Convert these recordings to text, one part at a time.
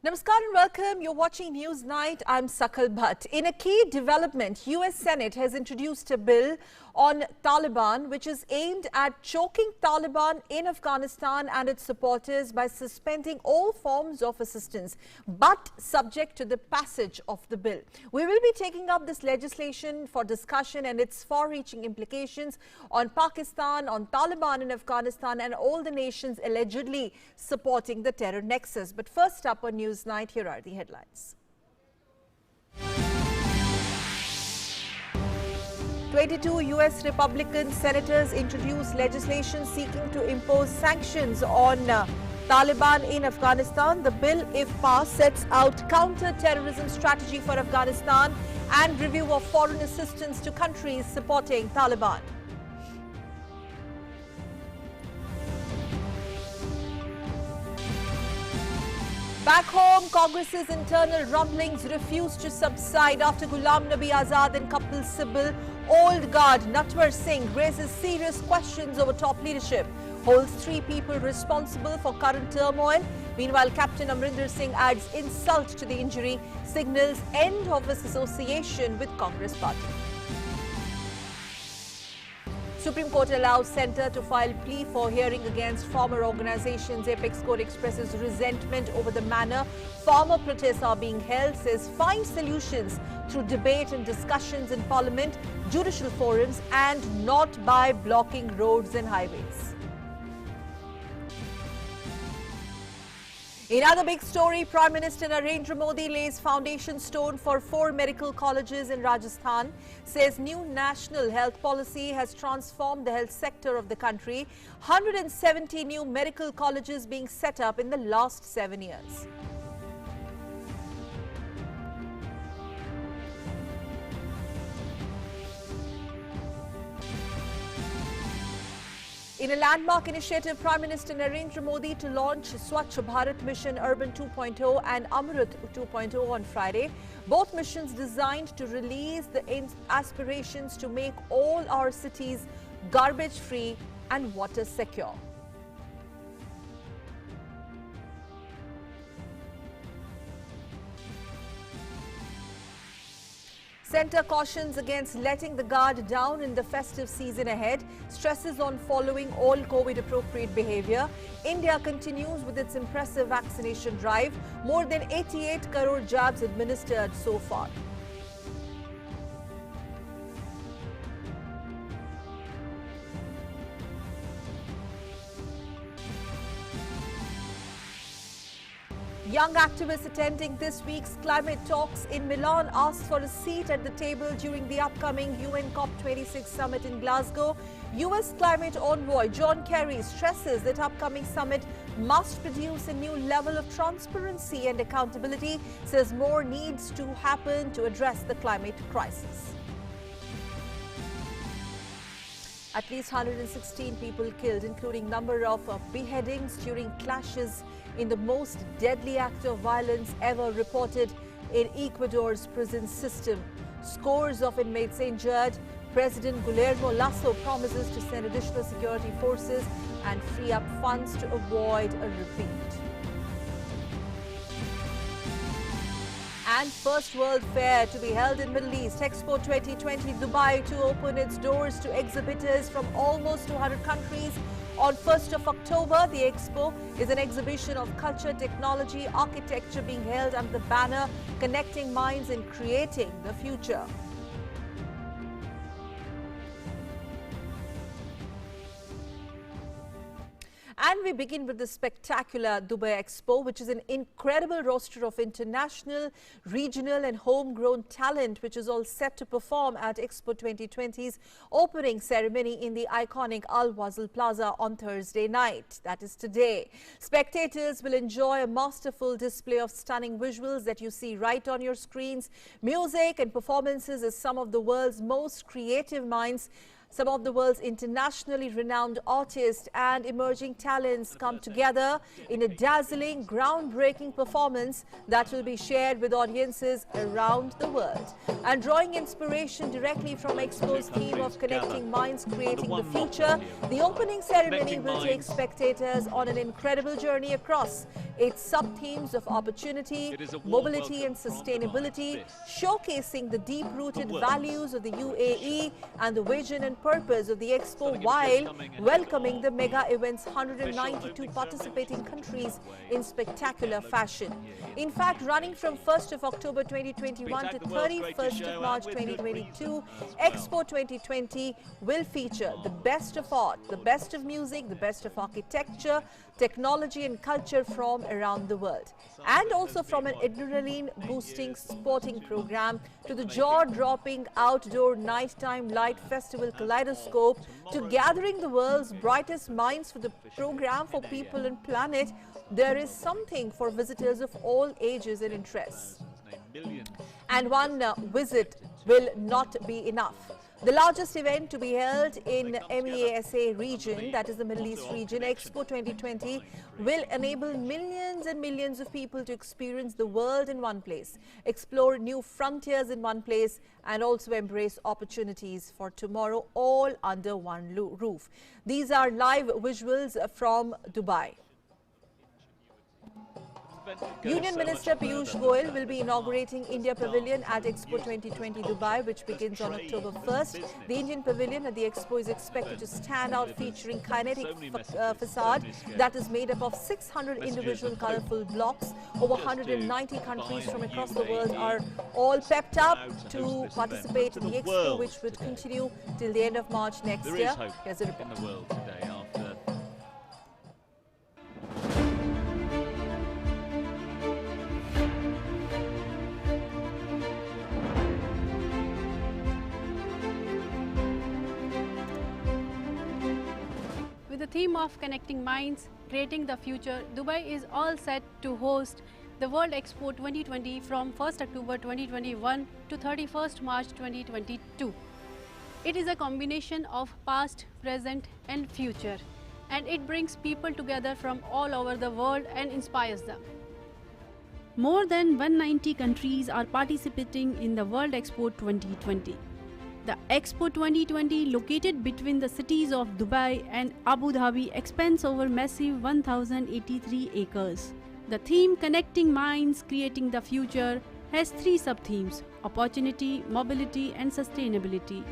Namaskar and welcome. You're watching News Night. I'm Sakal Bhatt. In a key development, US Senate has introduced a bill on Taliban which is aimed at choking Taliban in Afghanistan and its supporters by suspending all forms of assistance, but subject to the passage of the bill. We will be taking up this legislation for discussion and its far-reaching implications on Pakistan, on Taliban in Afghanistan and all the nations allegedly supporting the terror nexus. But first up on News Night, here are the headlines. 22 US Republican senators introduced legislation seeking to impose sanctions on Taliban in Afghanistan. The bill, if passed, sets out counter-terrorism strategy for Afghanistan and review of foreign assistance to countries supporting Taliban. Back home, Congress's internal rumblings refused to subside after Ghulam, Nabi, Azad and couple Sybil, old guard Natwar Singh raises serious questions over top leadership, holds 3 people responsible for current turmoil. Meanwhile, Captain Amrindra Singh adds insult to the injury, signals end of his association with Congress party. Supreme Court allows Centre to file plea for hearing against farmer organizations. Apex Court expresses resentment over the manner farmer protests are being held, says find solutions through debate and discussions in Parliament, judicial forums and not by blocking roads and highways. In other big story, Prime Minister Narendra Modi lays foundation stone for 4 medical colleges in Rajasthan, says new national health policy has transformed the health sector of the country. 170 new medical colleges being set up in the last 7 years. In a landmark initiative, Prime Minister Narendra Modi to launch Swachh Bharat Mission Urban 2.0 and Amrit 2.0 on Friday. Both missions designed to release the aspirations to make all our cities garbage-free and water-secure. Centre cautions against letting the guard down in the festive season ahead, stresses on following all COVID-appropriate behaviour. India continues with its impressive vaccination drive, more than 88 crore jabs administered so far. Young activists attending this week's climate talks in Milan asked for a seat at the table during the upcoming UN COP26 summit in Glasgow. US climate envoy John Kerry stresses that upcoming summit must produce a new level of transparency and accountability, says more needs to happen to address the climate crisis. At least 116 people killed, including number of beheadings during clashes in the most deadly act of violence ever reported in Ecuador's prison system. Scores of inmates injured. President Guillermo Lasso promises to send additional security forces and free up funds to avoid a repeat. And first World Fair to be held in Middle East, Expo 2020 Dubai to open its doors to exhibitors from almost 200 countries. On 1st of October, the Expo is an exhibition of culture, technology, architecture being held under the banner Connecting Minds and Creating the Future. And we begin with the spectacular Dubai Expo, which is an incredible roster of international, regional and homegrown talent, which is all set to perform at Expo 2020's opening ceremony in the iconic Al Wasl Plaza on Thursday night. That is today. Spectators will enjoy a masterful display of stunning visuals that you see right on your screens, music and performances as some of the world's most creative minds Some of the world's internationally renowned artists and emerging talents come together in a dazzling, groundbreaking performance that will be shared with audiences around the world. And drawing inspiration directly from Expo's theme of connecting minds, creating the future, the opening ceremony will take spectators on an incredible journey across its sub-themes of opportunity, mobility and sustainability, showcasing the deep-rooted values of the UAE and the vision and purpose of the Expo while welcoming the mega event's 192 participating countries in spectacular fashion. In fact, running from 1st of October 2021 to 31st of March 2022, Expo 2020 will feature the best of art, the best of music, the best of architecture, technology and culture from around the world. And also from an adrenaline-boosting sporting program to the jaw-dropping outdoor nighttime light festival kaleidoscope to gathering the world's brightest minds for the program for people and planet, there is something for visitors of all ages and interests. And one visit will not be enough. The largest event to be held in MEASA region, that is the Middle East region, Expo 2020, will enable millions and millions of people to experience the world in one place, explore new frontiers in one place, and also embrace opportunities for tomorrow, all under one roof. These are live visuals from Dubai. Union Minister Piyush Goyal will be inaugurating India Pavilion at Expo 2020 Dubai, which begins on October 1st. The Indian Pavilion at the Expo is expected to stand out, featuring kinetic facade that is made up of 600 individual colorful blocks. Over 190 countries from across the world are all pepped up to participate in the Expo, which would continue till the end of March next year. Here's a report. With the theme of connecting minds, creating the future, Dubai is all set to host the World Expo 2020 from 1st October 2021 to 31st March 2022. It is a combination of past, present and future, and it brings people together from all over the world and inspires them. More than 190 countries are participating in the World Expo 2020. The Expo 2020, located between the cities of Dubai and Abu Dhabi, expands over massive 1,083 acres. The theme Connecting Minds, Creating the Future has three sub-themes: opportunity, mobility and sustainability.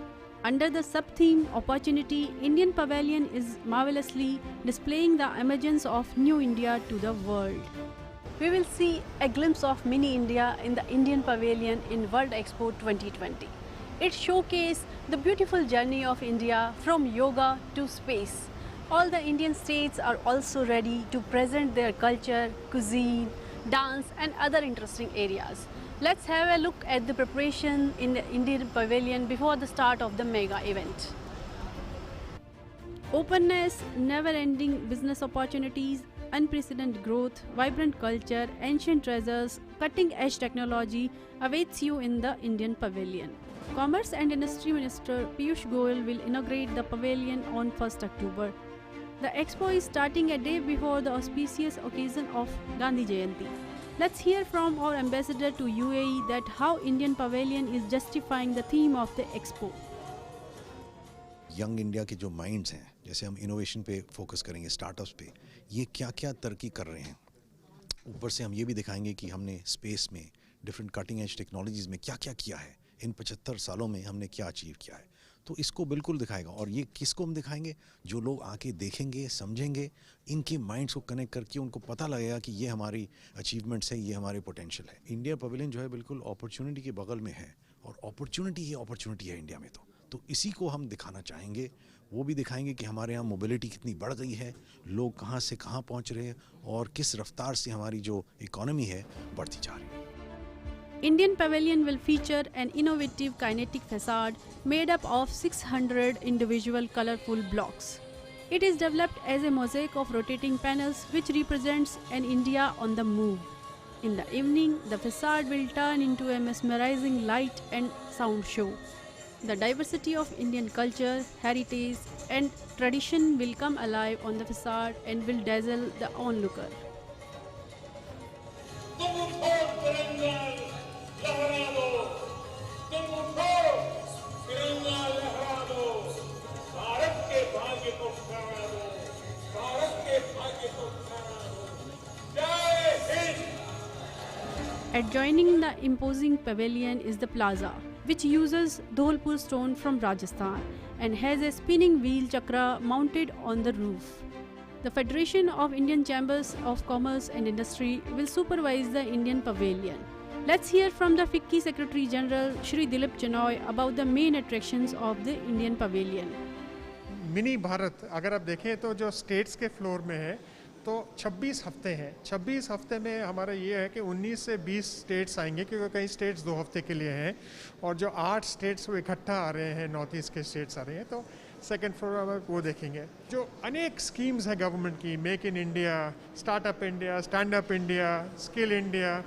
Under the sub-theme Opportunity, Indian Pavilion is marvelously displaying the emergence of New India to the world. We will see a glimpse of Mini India in the Indian Pavilion in World Expo 2020. It showcases the beautiful journey of India from yoga to space. All the Indian states are also ready to present their culture, cuisine, dance and other interesting areas. Let's have a look at the preparation in the Indian Pavilion before the start of the mega event. Openness, never-ending business opportunities, unprecedented growth, vibrant culture, ancient treasures, cutting-edge technology awaits you in the Indian Pavilion. Commerce and Industry Minister Piyush Goyal will inaugurate the pavilion on 1st October. The Expo is starting a day before the auspicious occasion of Gandhi Jayanti. Let's hear from our ambassador to UAE that how Indian Pavilion is justifying the theme of the Expo. Young India के जो minds हैं, जैसे हम innovation पे focus करेंगे, startups पे, ये क्या क्या तरक्की कर रहे हैं। ऊपर से हम ये भी दिखाएंगे कि हमने स्पेस में डिफरेंट कटिंग एज टेक्नोलॉजीज़ में क्या क्या किया है, इन 75 सालों में हमने क्या अचीव किया है। तो इसको बिल्कुल दिखाएगा। और ये किसको हम दिखाएंगे? जो लोग आके देखेंगे, समझेंगे, इनके माइंड्स को कनेक्ट करके उनको पता लगेगा कि ये हमारी अचीवमेंट्स है, ये हमारे पोटेंशियल है। इंडिया पवेलियन जो है बिल्कुल अपॉर्चुनिटी के बगल में है, और अपॉर्चुनिटी ही अपॉर्चुनिटी है इंडिया में। तो इसी को हम दिखाना चाहेंगे। वो भी दिखाएंगे कि हमारे यहाँ मोबिलिटी कितनी बढ़ गई है, लोग कहाँ से कहाँ पहुँच रहे हैं, और किस रफ्तार से हमारी जो इकोनॉमी है बढ़ती जा रही है। Indian Pavilion will feature an innovative kinetic facade made up of 600 individual colorful blocks. It is developed as a mosaic of rotating panels which represents an India on the move. In the evening, the facade will turn into a mesmerizing light and sound show. The diversity of Indian culture, heritage, and tradition will come alive on the facade and will dazzle the onlooker. Adjoining the imposing pavilion is the plaza, which uses Dholpur stone from Rajasthan and has a spinning wheel chakra mounted on the roof. The Federation of Indian Chambers of Commerce and Industry will supervise the Indian Pavilion. Let's hear from the FICCI Secretary General Shri Dilip Chenoy about the main attractions of the Indian Pavilion. Mini Bharat अगर आप देखें तो जो states के floor में है तो 26 हफ्ते हैं। 26 हफ्ते में हमारा ये है कि 19 से 20 स्टेट्स आएंगे क्योंकि कई स्टेट्स 2 हफ्ते के लिए हैं और जो 8 स्टेट्स वो इकट्ठा आ रहे हैं, नॉर्थ ईस्ट के स्टेट्स आ रहे हैं, तो सेकेंड फ्लोर में वो देखेंगे। जो अनेक स्कीम्स हैं गवर्नमेंट की, make in India, startup India, stand up India, skill India,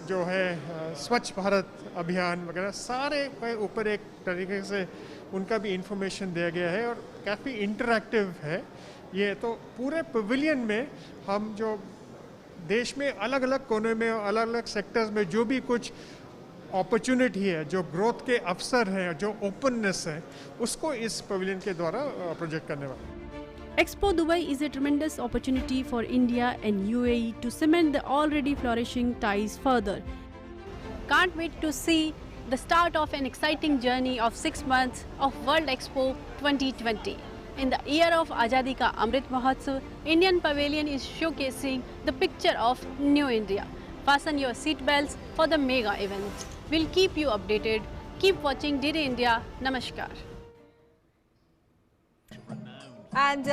जो है स्वच्छ भारत अभियान वगैरह, सारे के ऊपर एक तरीके से उनका भी इंफॉर्मेशन दिया गया है और काफ़ी इंटरैक्टिव है ये। तो पूरे पवेलियन में हम जो देश में अलग अलग कोने में अलग अलग सेक्टर्स में जो भी कुछ अपॉर्चुनिटी है, जो ग्रोथ के अवसर हैं, जो ओपननेस है, उसको इस पवेलियन के द्वारा प्रोजेक्ट करने वाले। Expo Dubai is a tremendous opportunity for India and UAE to cement the already flourishing ties further. Can't wait to see the start of an exciting journey of 6 months of World Expo 2020. In the year of Azadi Ka Amrit Mahotsav, Indian Pavilion is showcasing the picture of New India. Fasten your seatbelts for the mega event. We'll keep you updated. Keep watching DD India. Namaskar. And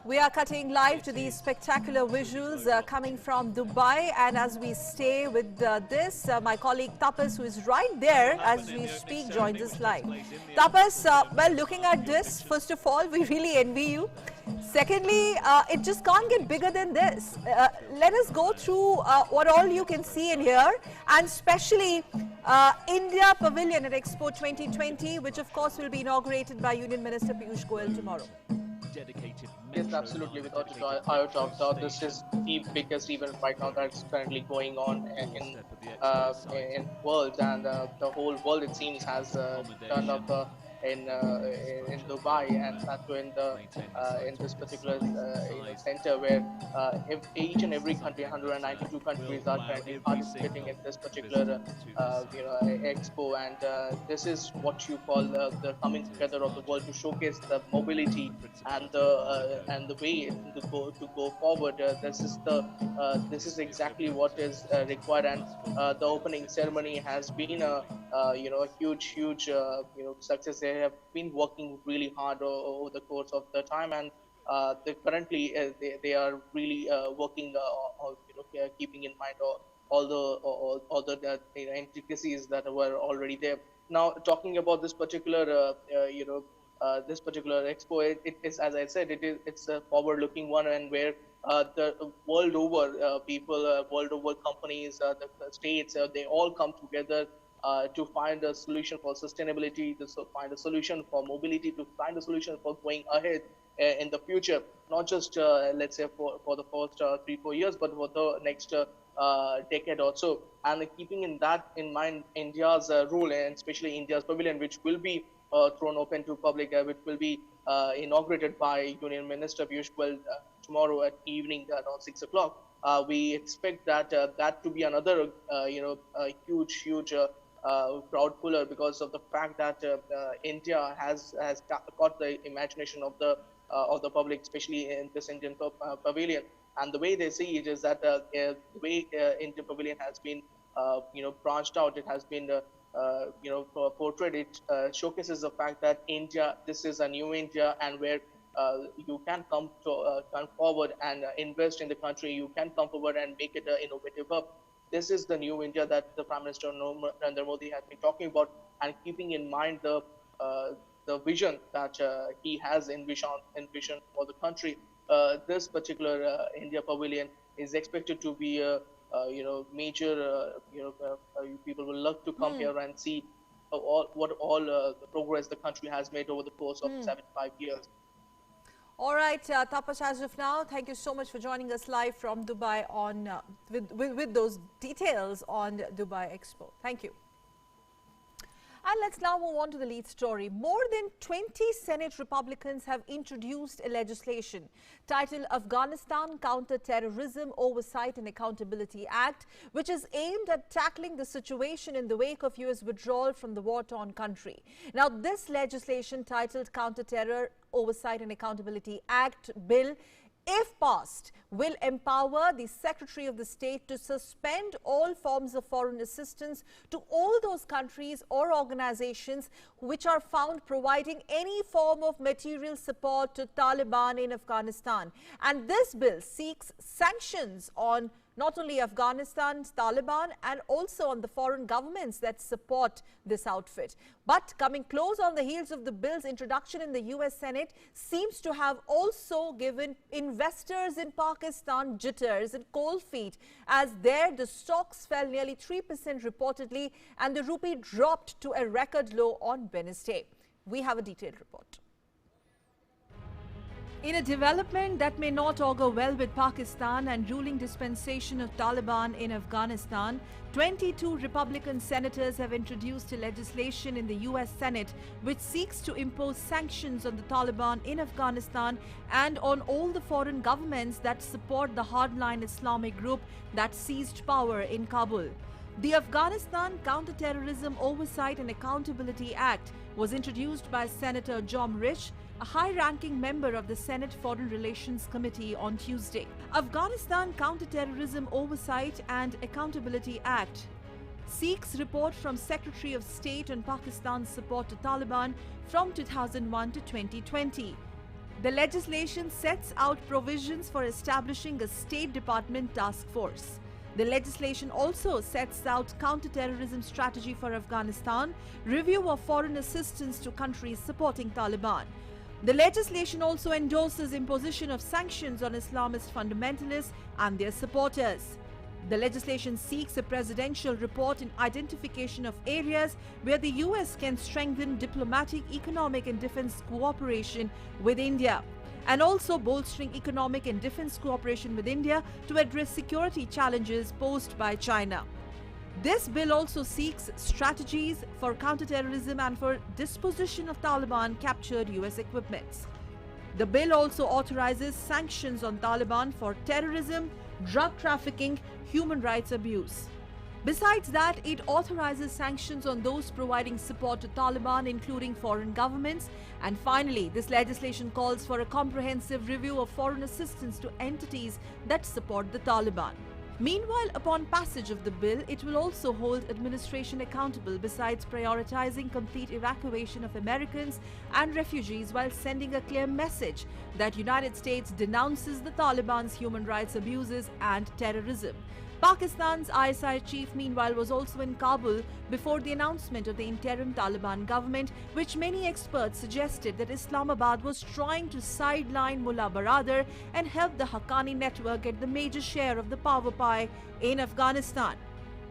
we are cutting live to these spectacular visuals coming from Dubai. And as we stay with this, my colleague Tapas, who is right there as we speak, joins us live. Tapas, well, looking at this, first of all, we really envy you. Secondly, it just can't get bigger than this. Let us go through what all you can see in here, and especially India Pavilion at Expo 2020, which of course will be inaugurated by Union Minister Piyush Goyal tomorrow. Yes, absolutely. Without a iota of doubt, this is the biggest event right now that's currently going on in world, and the whole world, it seems, has turned up in Dubai, and that's in this particular center where each and every country, 192 countries, are currently participating in this particular expo, and this is what you call the coming together of the world to showcase the mobility and the way to go forward. This is exactly what is required, and the opening ceremony has been a huge success. They have been working really hard over the course of the time, and they currently they are really working keeping in mind all the intricacies that were already there. Now, talking about this particular this particular expo, it is, as I said, it's a forward-looking one, and where the world over people, world over companies, the states, they all come together to find a solution for sustainability, to find a solution for mobility, to find a solution for going ahead in the future, not just let's say for the first 3-4 years, but for the next decade or so. And keeping in mind India's role, and especially India's pavilion, which will be thrown open to public, which will be inaugurated by Union Minister Piyush Goyal tomorrow at evening around 6 o'clock. We expect that to be another huge crowd puller, because of the fact that India has caught the imagination of the public, especially in this Indian pavilion. And the way they see it is that the way Indian pavilion has been branched out, it has been portrayed. It showcases the fact that India, this is a new India, and where you can come forward and invest in the country. You can come forward and make it an innovative hub. This is the new India that the Prime Minister Narendra Modi has been talking about, and keeping in mind the vision that he has envisioned for the country. This particular India Pavilion is expected to be a major. People will love to come here and see the progress the country has made over the course of 75 years. All right, Tapash, as of now, thank you so much for joining us live from Dubai on with those details on Dubai Expo. Thank you. And let's now move on to the lead story. More than 20 Senate Republicans have introduced a legislation titled Afghanistan Counter-Terrorism, Oversight and Accountability Act, which is aimed at tackling the situation in the wake of US withdrawal from the war-torn country. Now, this legislation titled Counter-Terror, Oversight and Accountability Act bill, if passed, will empower the Secretary of the State to suspend all forms of foreign assistance to all those countries or organizations which are found providing any form of material support to Taliban in Afghanistan. And this bill seeks sanctions on not only Afghanistan's Taliban and also on the foreign governments that support this outfit. But coming close on the heels of the bill's introduction in the US Senate seems to have also given investors in Pakistan jitters and cold feet, as there the stocks fell nearly 3% reportedly and the rupee dropped to a record low on Wednesday. We have a detailed report. In a development that may not augur well with Pakistan and ruling dispensation of Taliban in Afghanistan, 22 Republican senators have introduced a legislation in the US Senate which seeks to impose sanctions on the Taliban in Afghanistan and on all the foreign governments that support the hardline Islamic group that seized power in Kabul. The Afghanistan Counter-Terrorism Oversight and Accountability Act was introduced by Senator John Rich, a high-ranking member of the Senate Foreign Relations Committee, on Tuesday. Afghanistan Counter-Terrorism Oversight and Accountability Act seeks report from Secretary of State on Pakistan's support to Taliban from 2001 to 2020. The legislation sets out provisions for establishing a State Department task force. The legislation also sets out counter-terrorism strategy for Afghanistan, review of foreign assistance to countries supporting Taliban. The legislation also endorses imposition of sanctions on Islamist fundamentalists and their supporters. The legislation seeks a presidential report in identification of areas where the US can strengthen diplomatic, economic and defense cooperation with India, and also bolstering economic and defense cooperation with India to address security challenges posed by China. This bill also seeks strategies for counterterrorism and for disposition of Taliban captured US equipments. The bill also authorizes sanctions on Taliban for terrorism, drug trafficking, human rights abuse. Besides that, it authorizes sanctions on those providing support to Taliban, including foreign governments. And finally, this legislation calls for a comprehensive review of foreign assistance to entities that support the Taliban. Meanwhile, upon passage of the bill, it will also hold administration accountable, besides prioritizing complete evacuation of Americans and refugees, while sending a clear message that United States denounces the Taliban's human rights abuses and terrorism. Pakistan's ISI chief, meanwhile, was also in Kabul before the announcement of the interim Taliban government, which many experts suggested that Islamabad was trying to sideline Mullah Baradar and help the Haqqani network get the major share of the power pie in Afghanistan.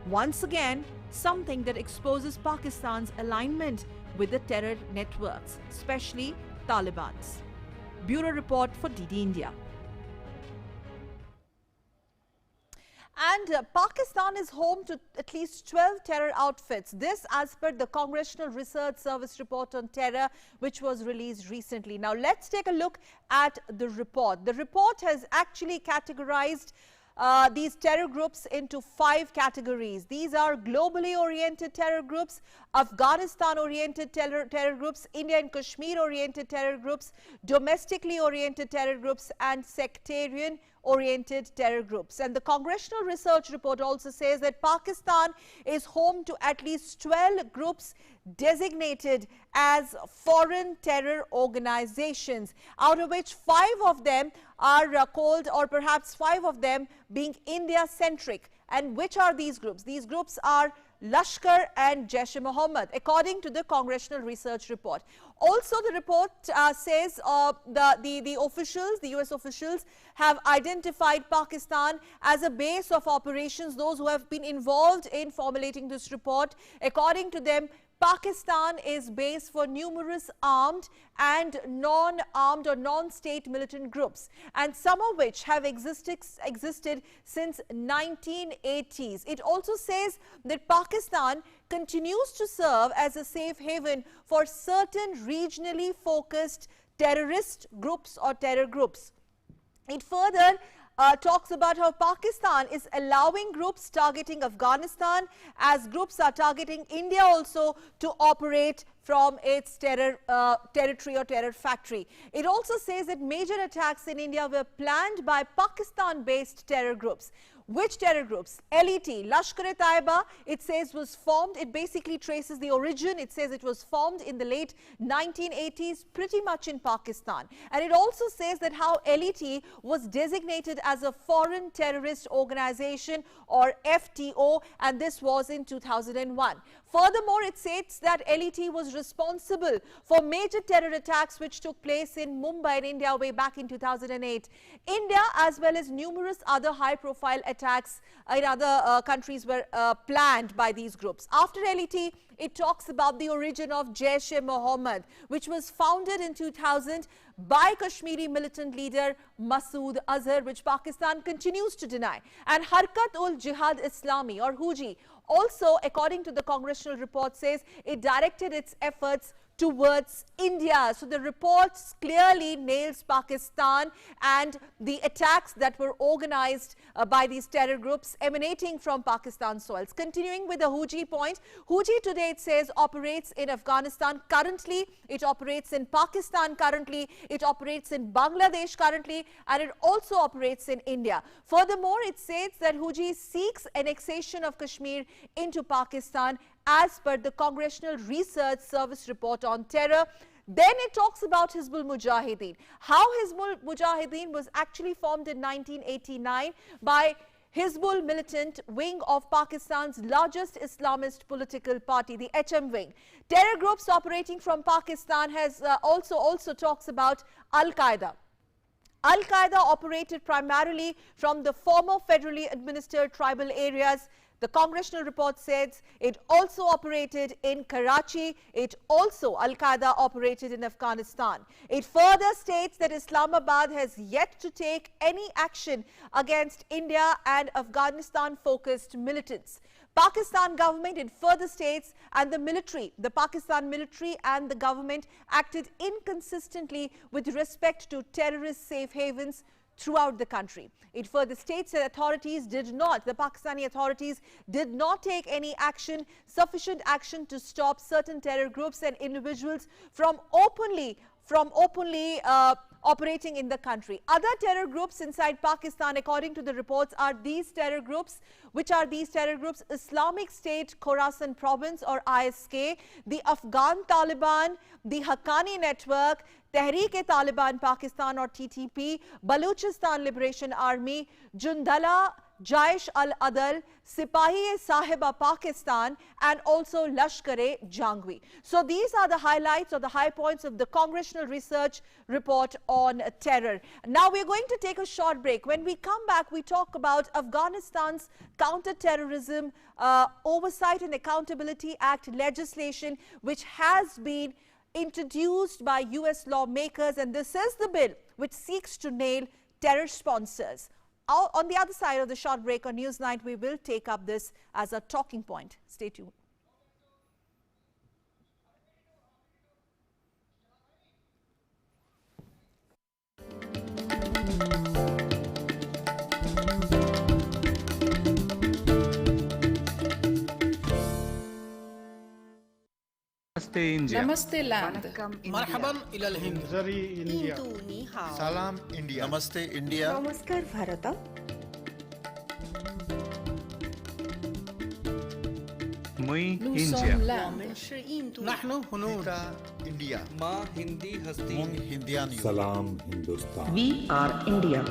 Once again, something that exposes Pakistan's alignment with the terror networks, especially Taliban's. Bureau Report for DD India. And Pakistan is home to at least 12 terror outfits. This as per the Congressional Research Service report on terror, which was released recently. Now, let's take a look at the report. The report has actually categorized these terror groups into 5 categories. These are globally oriented terror groups, Afghanistan oriented terror groups, India and Kashmir oriented terror groups, domestically oriented terror groups, and sectarian oriented terror groups. And the Congressional Research Report also says that Pakistan is home to at least 12 groups designated as foreign terror organizations, out of which 5 of them are called, or perhaps 5 of them being India-centric. And which are these groups? These groups are Lashkar and Jaish-e-Mohammed, according to the Congressional Research Report. Also, the report says the officials, the US officials, have identified Pakistan as a base of operations. Those who have been involved in formulating this report, according to them, Pakistan is base for numerous armed and non-armed or non-state militant groups, and some of which have existed since 1980s. It also says that Pakistan continues to serve as a safe haven for certain regionally focused terrorist groups or terror groups. It further talks about how Pakistan is allowing groups targeting Afghanistan as groups are targeting India also to operate from its territory or terror factory. It also says that major attacks in India were planned by Pakistan-based terror groups. Which terror groups? LET, Lashkar-e-Taiba, it says was formed. It basically traces the origin. It says it was formed in the late 1980s, pretty much in Pakistan. And it also says that how LET was designated as a foreign terrorist organization or FTO, and this was in 2001. Furthermore, it states that LET was responsible for major terror attacks which took place in Mumbai in India way back in 2008. India, as well as numerous other high-profile attacks in other countries were planned by these groups. After LET, it talks about the origin of Jaish-e-Mohammed, which was founded in 2000 by Kashmiri militant leader Masood Azhar, which Pakistan continues to deny. And Harkat-ul-Jihad Islami or Huji also, according to the congressional report, says it directed its efforts towards India. So the report clearly nails Pakistan and the attacks that were organized by these terror groups emanating from Pakistan soils. Continuing with the Huji point, Huji today, it says, operates in Afghanistan currently, it operates in Pakistan currently, it operates in Bangladesh currently, and it also operates in India. Furthermore, it says that Huji seeks annexation of Kashmir into Pakistan as per the Congressional Research Service report on terror. Then it talks about Hizbul Mujahideen. How Hizbul Mujahideen was actually formed in 1989 by Hizbul militant wing of Pakistan's largest Islamist political party, the HM wing. Terror groups operating from Pakistan has also talks about Al-Qaeda. Al-Qaeda operated primarily from the former federally administered tribal areas. The congressional report says it also operated in Karachi. It also, Al-Qaeda, operated in Afghanistan. It further states that Islamabad has yet to take any action against India and Afghanistan-focused militants. Pakistan government, it further states, and the military, the Pakistan military and the government acted inconsistently with respect to terrorist safe havens throughout the country. It further states that authorities the Pakistani authorities did not take any action, sufficient action to stop certain terror groups and individuals from openly operating in the country. Other terror groups inside Pakistan, according to the reports, are these terror groups. Which are these terror groups? Islamic State Khorasan Province or ISK, the Afghan Taliban, the Haqqani Network, Tehreek-e-Taliban Pakistan or TTP, Baluchistan Liberation Army, Jundala, Jaish al-Adal, Sipahi-e-Sahiba Pakistan, and also Lashkar-e-Jangvi. So these are the highlights or the high points of the Congressional Research Report on terror. Now we're going to take a short break. When we come back, we talk about Afghanistan's Counter-Terrorism Oversight and Accountability Act legislation, which has been introduced by US lawmakers, and this is the bill which seeks to nail terror sponsors. On the other side of the short break on Newsnight, we will take up this as a talking point. Stay tuned. Namaste India. Namaste land. Marhaban ila al-Hind. Zari India. Salam India. Namaste India. Namaskar Bharata. Mui Nous India. sommes land. Nahnu hunud. India. माँ हिंदी हस्ती Mung Hindian. Salam Hindustan. We are India.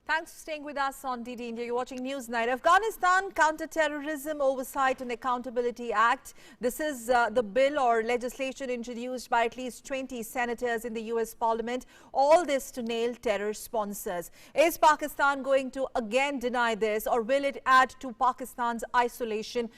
Thanks for staying with us on DD India. You're watching News Night. Afghanistan Counter-Terrorism Oversight and Accountability Act. This is the bill or legislation introduced by at least 20 senators in the US Parliament. All this to nail terror sponsors. Is Pakistan going to again deny this, or will it add to Pakistan's isolation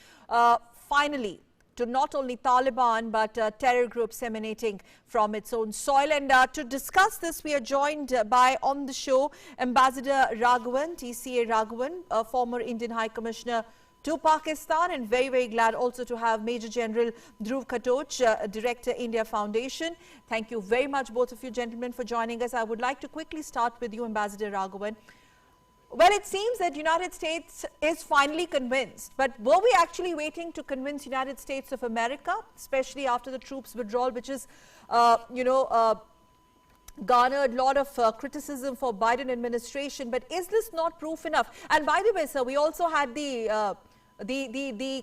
finally to not only Taliban but terror groups emanating from its own soil? And to discuss this, we are joined by, on the show, Ambassador Raghavan, TCA Raghavan, a former Indian High Commissioner to Pakistan, and very, very glad also to have Major General Dhruv Katoch, Director, India Foundation. Thank you very much, both of you gentlemen, for joining us. I would like to quickly start with you, Ambassador Raghavan. Well, it seems that United States is finally convinced, but were we actually waiting to convince United States of America, especially after the troops withdrawal, which is, garnered a lot of criticism for Biden administration? But is this not proof enough? And by the way, sir, we also had the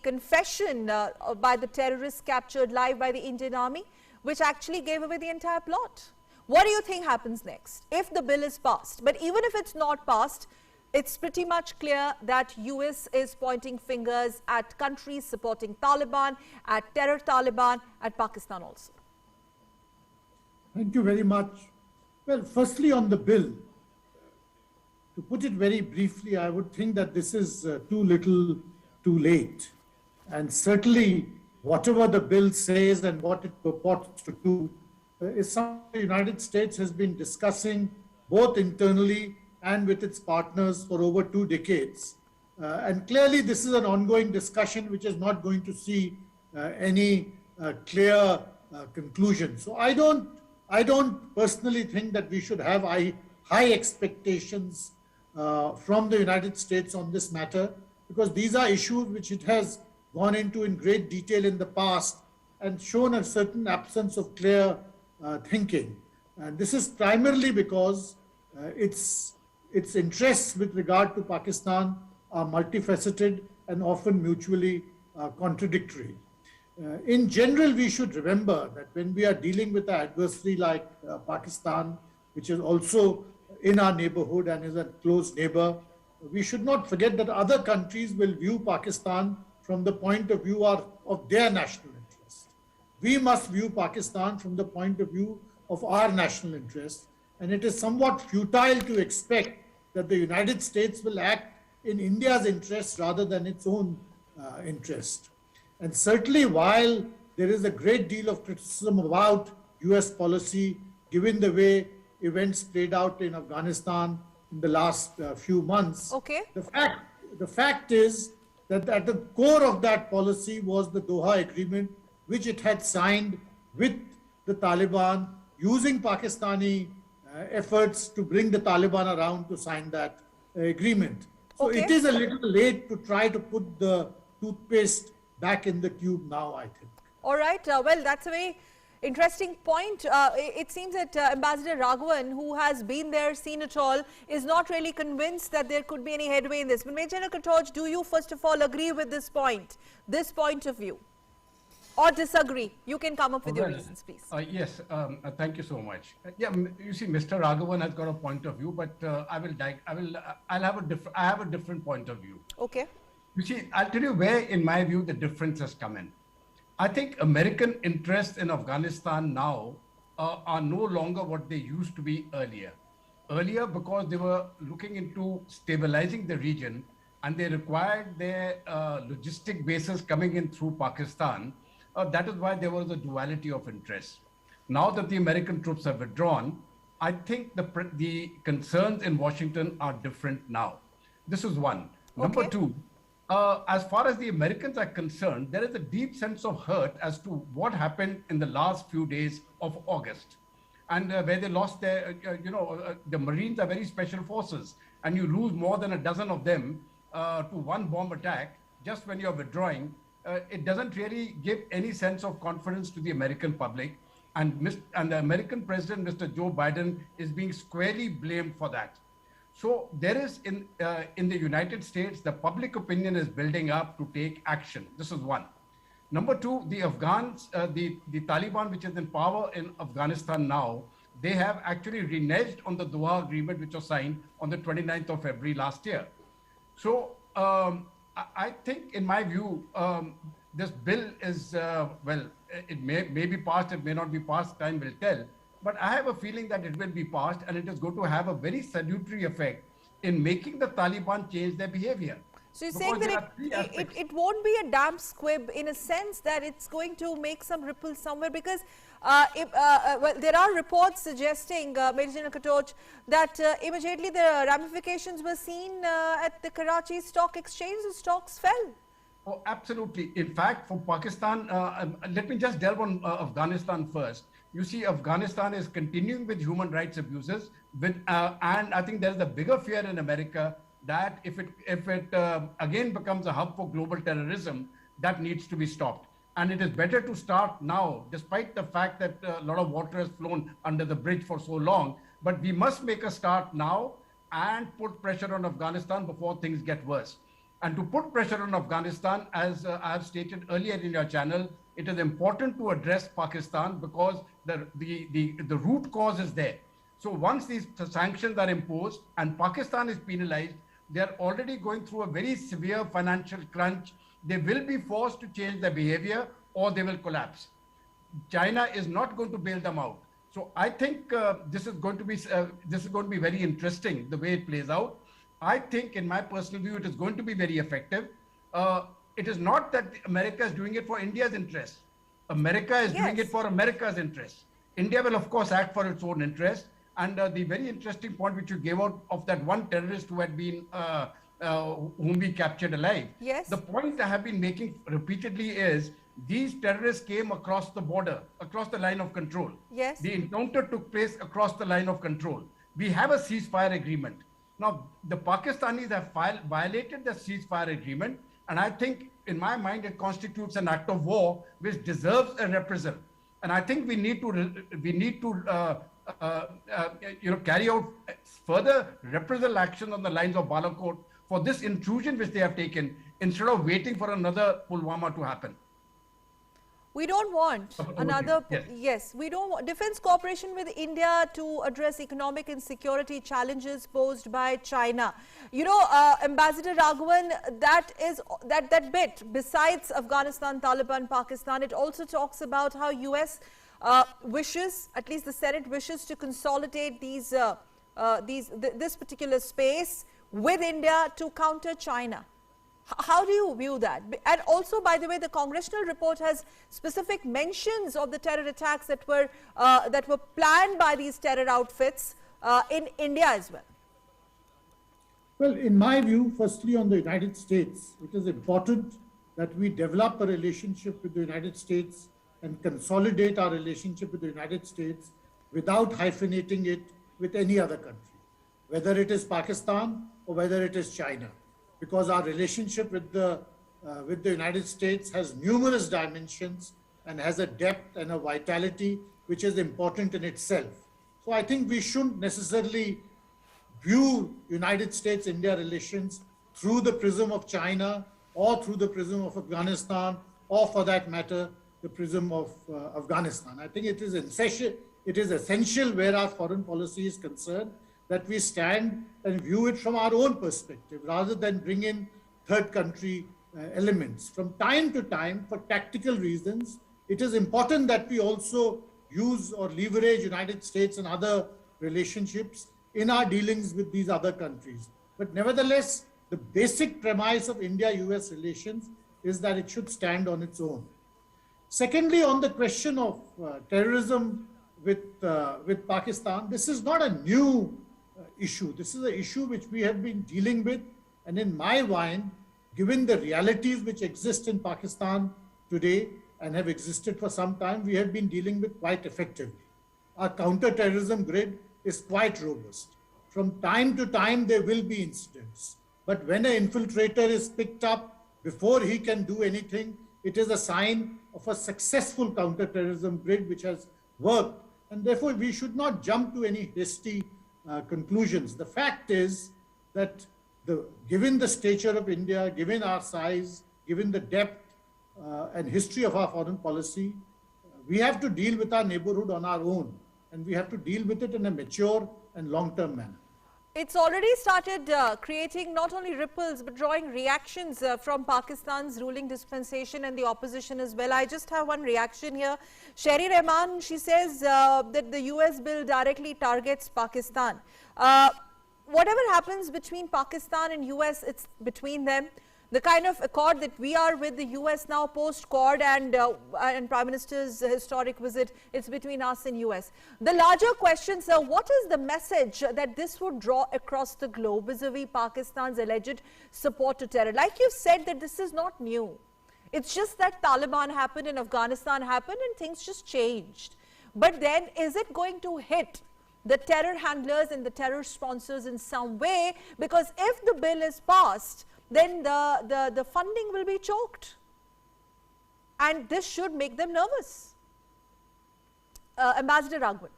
confession by the terrorists captured live by the Indian Army, which actually gave away the entire plot. What do you think happens next if the bill is passed? But even if it's not passed, it's pretty much clear that US is pointing fingers at countries supporting Taliban, at terror Taliban, at Pakistan also. Thank you very much. Well, firstly on the bill, to put it very briefly, I would think that this is too little, too late. And certainly whatever the bill says and what it purports to do is something the United States has been discussing both internally and with its partners for over 2 decades. And clearly this is an ongoing discussion which is not going to see any clear conclusion. So I don't personally think that we should have high expectations from the United States on this matter, because these are issues which it has gone into in great detail in the past and shown a certain absence of clear thinking. And this is primarily because its interests with regard to Pakistan are multifaceted and often mutually contradictory. In general, we should remember that when we are dealing with an adversary like Pakistan, which is also in our neighborhood and is a close neighbor, we should not forget that other countries will view Pakistan from the point of view of their national interest. We must view Pakistan from the point of view of our national interest, and it is somewhat futile to expect that the United States will act in India's interest rather than its own interest. And certainly while there is a great deal of criticism about US policy, given the way events played out in Afghanistan in the last few months, the fact is that at the core of that policy was the Doha Agreement, which it had signed with the Taliban, using Pakistani efforts to bring the Taliban around to sign that agreement. So it is a little late to try to put the toothpaste back in the tube now, I think. All right. Well, that's a very interesting point. It seems that Ambassador Raghavan, who has been there, seen it all, is not really convinced that there could be any headway in this. But Major General Katoch, do you first of all agree with this point of view? Or disagree? You can come up with your reasons, please. Yes, thank you so much. Yeah, you see, Mr. Raghavan has got a point of view, but I have a different point of view. Okay. You see, I'll tell you where, in my view, the difference has come in. I think American interests in Afghanistan now are no longer what they used to be earlier. Earlier, because they were looking into stabilizing the region and they required their logistic bases coming in through Pakistan. That is why there was a duality of interest. Now that the American troops have withdrawn, I think the concerns in Washington are different now. This is one. Number two, as far as the Americans are concerned, there is a deep sense of hurt as to what happened in the last few days of August, and where they lost their, the Marines are very special forces, and you lose more than a dozen of them to one bomb attack just when you're withdrawing. It doesn't really give any sense of confidence to the American public, and the American president, Mr. Joe Biden, is being squarely blamed for that. So there is in the United States, the public opinion is building up to take action. This is one. Number two, the Afghans, the Taliban, which is in power in Afghanistan now, they have actually reneged on the Doha agreement, which was signed on the 29th of February last year. So I think, in my view, this bill is, well, it may be passed, it may not be passed, time will tell. But I have a feeling that it will be passed, and it is going to have a very salutary effect in making the Taliban change their behavior. So you're saying that it won't be a damp squib, in a sense that it's going to make some ripples somewhere, because well, there are reports suggesting, Major General Katoch, that immediately the ramifications were seen at the Karachi Stock Exchange. The stocks fell. Oh, absolutely. In fact, for Pakistan, let me just delve on Afghanistan first. You see, Afghanistan is continuing with human rights abuses, and I think there's a bigger fear in America that if it again becomes a hub for global terrorism, that needs to be stopped. And it is better to start now, despite the fact that a lot of water has flown under the bridge for so long. But we must make a start now and put pressure on Afghanistan before things get worse. And to put pressure on Afghanistan, as I have stated earlier in your channel, it is important to address Pakistan because the root cause is there. So once these sanctions are imposed and Pakistan is penalized, they are already going through a very severe financial crunch. They will be forced to change their behavior or they will collapse. China is not going to bail them out. So I think this is going to be very interesting the way it plays out. I think, in my personal view, it is going to be very effective. It is not that America is doing it for India's interest. America is doing it for America's interest. India will, of course, act for its own interest. And the very interesting point which you gave out of that one terrorist who had been, whom we captured alive. Yes. The point I have been making repeatedly is these terrorists came across the border, across the line of control. Yes. The encounter took place across the line of control. We have a ceasefire agreement. Now, the Pakistanis have violated the ceasefire agreement, and I think, in my mind, it constitutes an act of war which deserves a reprisal. And I think we need to carry out further reprisal action on the lines of Balakot for this intrusion which they have taken, instead of waiting for another Pulwama to happen. We don't want another, we don't want defense cooperation with India to address economic and security challenges posed by China. You know, Ambassador Raghavan, that bit, besides Afghanistan, Taliban, Pakistan, it also talks about how US wishes, at least the Senate wishes, to consolidate this particular space with India to counter China. How do you view that? And also, by the way, the congressional report has specific mentions of the terror attacks that were planned by these terror outfits in India as well. Well, in my view, firstly, on the United States, it is important that we develop a relationship with the United States and consolidate our relationship with the United States without hyphenating it with any other country, whether it is Pakistan or whether it is China. Because our relationship with the United States has numerous dimensions and has a depth and a vitality which is important in itself. So I think we shouldn't necessarily view United States-India relations through the prism of China or through the prism of Afghanistan, or for that matter, the prism of Afghanistan. I think it is essential where our foreign policy is concerned that we stand and view it from our own perspective rather than bring in third country elements. From time to time, for tactical reasons, it is important that we also use or leverage United States and other relationships in our dealings with these other countries. But nevertheless, the basic premise of India-US relations is that it should stand on its own. Secondly, on the question of terrorism with Pakistan, this is not a new issue. This is an issue which we have been dealing with, and in my mind, given the realities which exist in Pakistan today and have existed for some time, we have been dealing with quite effectively. Our counter-terrorism grid is quite robust. From time to time, there will be incidents, but when an infiltrator is picked up before he can do anything, it is a sign of a successful counter-terrorism grid which has worked, and therefore we should not jump to any hasty conclusions. The fact is that given the stature of India, given our size, given the depth and history of our foreign policy, we have to deal with our neighborhood on our own. and we have to deal with it in a mature and long-term manner. It's already started creating not only ripples but drawing reactions from Pakistan's ruling dispensation and the opposition as well. I just have one reaction here. Sherry Rahman, she says that the US bill directly targets Pakistan. Whatever happens between Pakistan and US, it's between them. The kind of accord that we are with the US now post-Quad and Prime Minister's historic visit, it's between us and US. The larger question, sir, what is the message that this would draw across the globe vis-a-vis Pakistan's alleged support to terror? Like you said, that this is not new. It's just that Taliban happened and Afghanistan happened and things just changed. But then is it going to hit the terror handlers and the terror sponsors in some way? Because if the bill is passed, then the funding will be choked. And this should make them nervous. Ambassador Raghavan.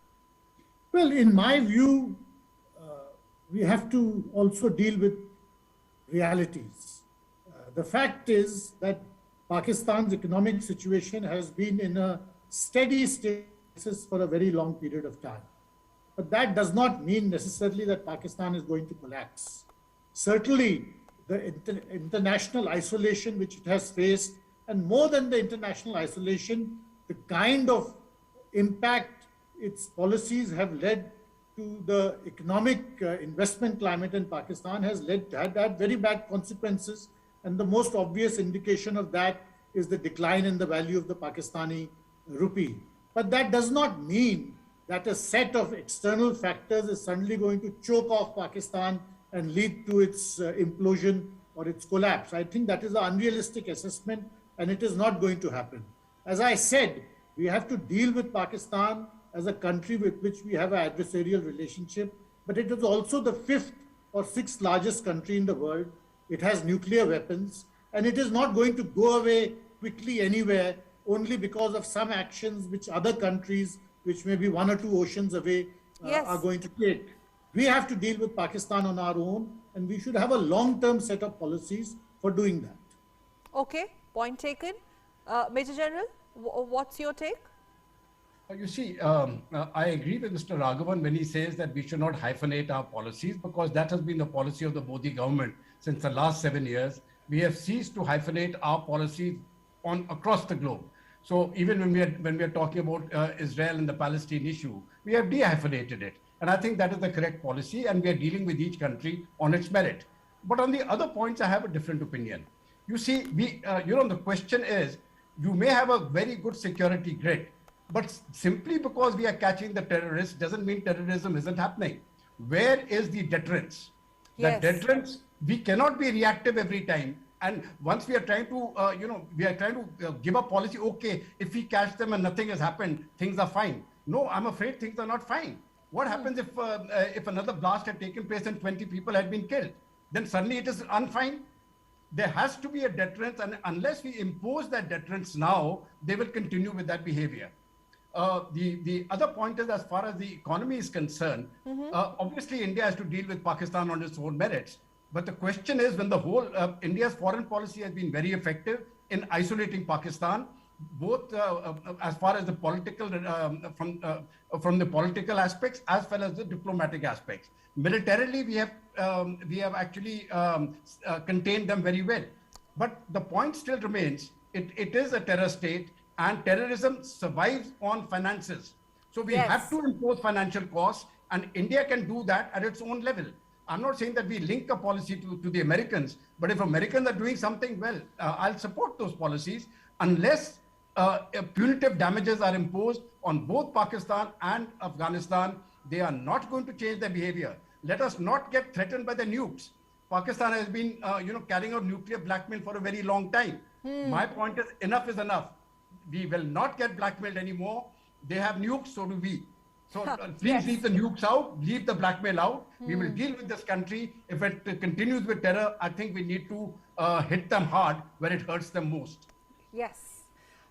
Well, in my view, we have to also deal with realities. The fact is that Pakistan's economic situation has been in a steady state for a very long period of time. But that does not mean necessarily that Pakistan is going to collapse. Certainly, the international isolation which it has faced, and more than the international isolation, the kind of impact its policies have led to the economic investment climate in Pakistan has had very bad consequences. And the most obvious indication of that is the decline in the value of the Pakistani rupee. But that does not mean that a set of external factors is suddenly going to choke off Pakistan and lead to its implosion or its collapse. I think that is an unrealistic assessment, and it is not going to happen. As I said, we have to deal with Pakistan as a country with which we have an adversarial relationship, but it is also the 5th or 6th largest country in the world. It has nuclear weapons, and it is not going to go away quickly anywhere only because of some actions which other countries, which may be 1 or 2 oceans away, are going to take. We have to deal with Pakistan on our own, and we should have a long-term set of policies for doing that. Okay, point taken. Major General, what's your take? You see, I agree with Mr. Raghavan when he says that we should not hyphenate our policies, because that has been the policy of the Modi government since the last 7 years. We have ceased to hyphenate our policies across the globe. So even when we are talking about Israel and the Palestine issue, we have de-hyphenated it. And I think that is the correct policy, and we are dealing with each country on its merit. But on the other points, I have a different opinion. You see, the question is, you may have a very good security grid, but simply because we are catching the terrorists doesn't mean terrorism isn't happening. Where is the deterrence? Yes. The deterrence, we cannot be reactive every time. And once we are trying to, give a policy, okay, if we catch them and nothing has happened, things are fine. No, I'm afraid things are not fine. What happens if another blast had taken place and 20 people had been killed? Then suddenly it is unfine. There has to be a deterrence, and unless we impose that deterrence now, they will continue with that behavior. The other point is, as far as the economy is concerned, obviously India has to deal with Pakistan on its own merits. But the question is, when the whole India's foreign policy has been very effective in isolating Pakistan, both as far as the political from the political aspects as well as the diplomatic aspects. Militarily, we have actually contained them very well. But the point still remains: it is a terror state, and terrorism survives on finances. So we have to impose financial costs, and India can do that at its own level. I'm not saying that we link a policy to the Americans, but if Americans are doing something well, I'll support those policies, unless punitive damages are imposed on both Pakistan and Afghanistan. They are not going to change their behavior. Let us not get threatened by the nukes. Pakistan has been, carrying out nuclear blackmail for a very long time. My point is, enough is enough. We will not get blackmailed anymore. They have nukes, so do we. So please leave the nukes out, leave the blackmail out. We will deal with this country. If it continues with terror, I think we need to hit them hard where it hurts them most. Yes.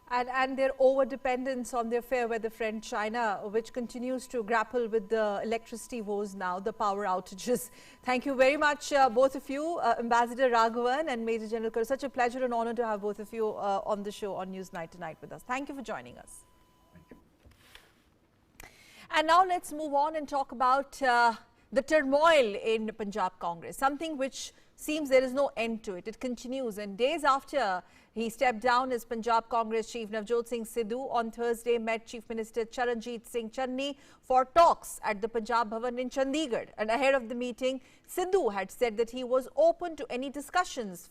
And their over-dependence on their fair weather friend China, which continues to grapple with the electricity woes now, the power outages. Thank you very much, both of you, Ambassador Raghavan and Major General Kaur. Such a pleasure and honor to have both of you on the show on Newsnight tonight with us. Thank you for joining us. And now let's move on and talk about the turmoil in Punjab Congress, something which seems there is no end to it. It continues, and days after he stepped down as Punjab Congress Chief, Navjot Singh Sidhu on Thursday met Chief Minister Charanjit Singh Channi for talks at the Punjab Bhavan in Chandigarh. And ahead of the meeting, Sidhu had said that he was open to any discussions.